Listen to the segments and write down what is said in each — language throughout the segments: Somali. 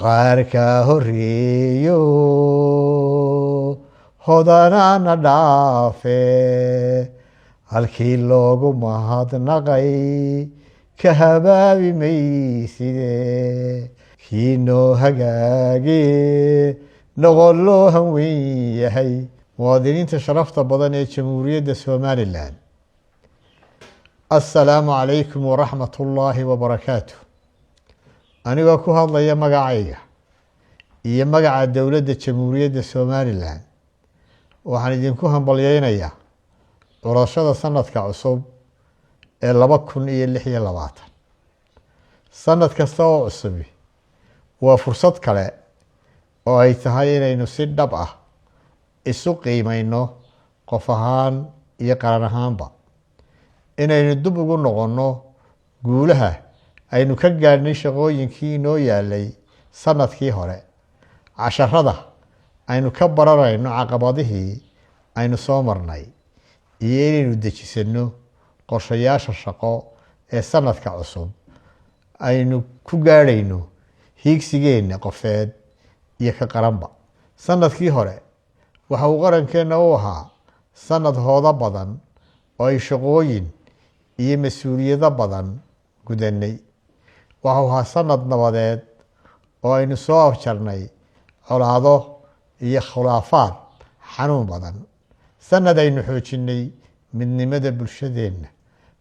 qaarka horreeyo hodanaana dhaafe halkii loogu mahadnaqay ka habaabi mayside kii noo hagaage noqon loo hanweyn yahay muwaadiniinta sharafta badan ee jamhuuriyadda somalilan assalaamu calaykum waraxmat ullaahi wabarakaatu anigoo ku hadlaya magacayga iyo magaca dowladda jamhuuriyadda somalilan waxaan idinku hambalyeynayaa curashada sanadka cusub ee 2026 sanad kasta oo cusubi waa fursad kale oo ay tahay inaynu si dhab ah isu qiimayno qof ahaan iyo qaran ahaanba inaynu dib ugu noqonno guulaha aynu ka gaadhnay shaqooyinkii inoo yaalay sanadkii hore casharada aynu ka baranayno caqabadihii aynu soo marnay iyo inaynu dejisanno qorshayaasha shaqo ee sanadka cusub aynu ku gaadhayno hiigsigeenna qofeed iyo ka qaranba sanadkii hore waxa uu qarankeenna u ahaa sanad hoodo badan oo ay shaqooyin iyo mas-uuliyado badan gudanay waxau ahaa sanad nabadeed oo aynu soo afjarnay colaado iyo khilaafaad xanuun badan sanad aynu xoojinay midnimada bulshadeenna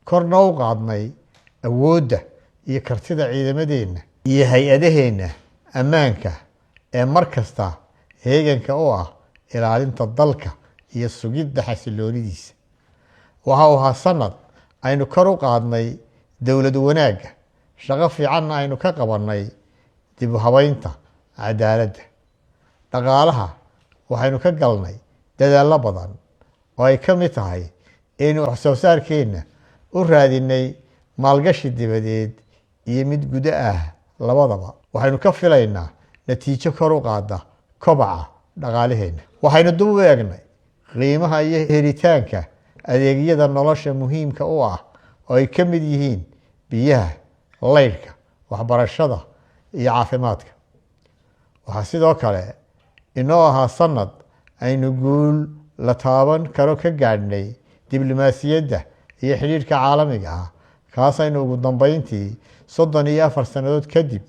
korna u qaadnay awoodda iyo kartida ciidamadeenna iyo hay-adaheenna ammaanka ee mar kasta heeganka u ah ilaalinta dalka iyo sugidda xasiloonidiisa waxa uu ahaa sanad aynu kor u qaadnay dowlad wanaagga shaqo fiicanna aynu ka qabannay dib u habaynta cadaaladda dhaqaalaha waxaynu ka galnay dadaallo badan oo ay ka mid tahay inaynu waxsoo saarkeenna u raadinay maalgashi dibadeed iyo mid gudo ah labadaba waxaynu ka filaynaa natiijo kor u qaada kobaca dhaqaalaheenna waxaynu dib u eegnay qiimaha iyo helitaanka adeegyada nolosha muhiimka u ah oo ay ka mid yihiin biyaha laydhka waxbarashada iyo caafimaadka waxaa sidoo kale inoo ahaa sanad aynu guul la taaban karo ka gaadhnay diblomaasiyadda iyo xidhiidhka caalamiga ah kaas aynu ugu dambeyntii 34 sannadood kadib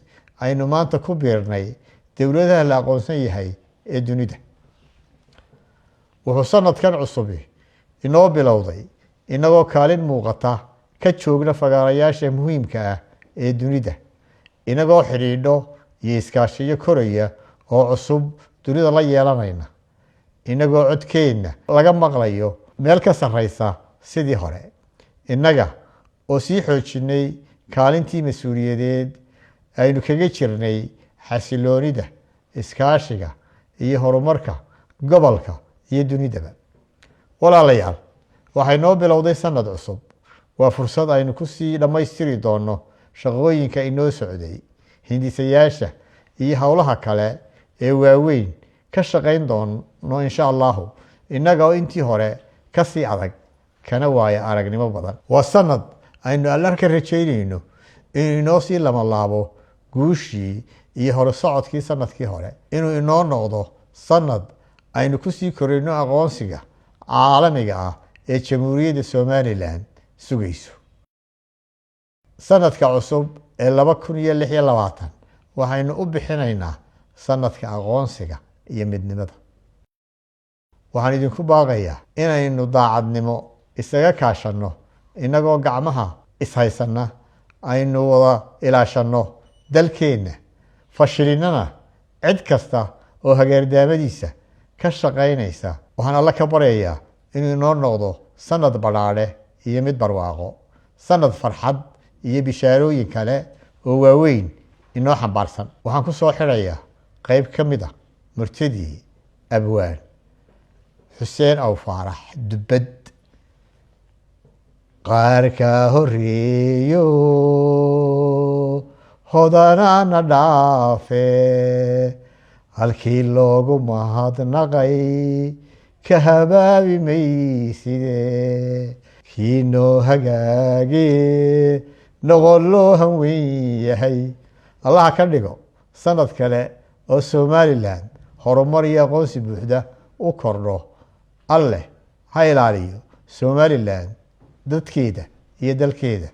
aynu maanta ku biirnay dowladaha la aqoonsan yahay ee dunida wuxuu sanadkan cusubi inoo bilowday inagoo kaalin muuqata ka joogna fagaarayaasha muhiimka ah ee dunida inagoo xidhiidho iyo iskaashiyo koraya oo cusub dunida la yeelanayna inagoo codkeenna laga maqlayo meel ka sarreysa sidii hore innaga oo sii xoojinay kaalintii mas-uuliyadeed aynu kaga jirnay xasiloonida iskaashiga iyo horumarka gobolka iyo dunidaba walaalayaal waxay noo bilowday sanad cusub waa fursad aynu ku sii dhammaystiri doonno shaqooyinka inoo socday hindisayaasha iyo howlaha kale ee waaweyn ka shaqayn doono insha allahu innaga oo intii hore ka sii adag kana waaya aragnimo badan waa sanad aynu alla ka rajaynayno inuu inoo sii lamalaabo guushii iyo horusocodkii sanadkii hore inuu inoo noqdo sanad aynu ku sii korayno aqoonsiga caalamiga ah ee jamhuuriyadda somalilan sugayso sanadka cusub ee 2026 waxaynu u bixinaynaa sanadka aqoonsiga iyo midnimada waxaan idinku baaqayaa inaynu daacadnimo isaga kaashanno inagoo gacmaha ishaysanna aynu wada ilaashanno dalkeenna fashilinana cid kasta oo hageerdaamadiisa ka shaqaynaysa waxaan alla ka baryayaa inuu inoo noqdo sanad badhaadhe iyo mid barwaaqo sanad farxad iyo bishaarooyin kale oo waaweyn inoo xambaarsan waxaan ku soo xidhayaa qayb ka mid ah murtadii abwaan xuseen aw faarax dubbad qaarka horreeyo hodanaana dhaafe halkii loogu mahadnaqay ka habaabi mayside kii noo hagaage noqon loo hanweyn yahay allaha ka dhigo sanad kale oo Somaliland horumar iyo aqoonsi buuxda u kordho. Alle ha ilaaliyo Somaliland dadkeeda iyo dalkeeda.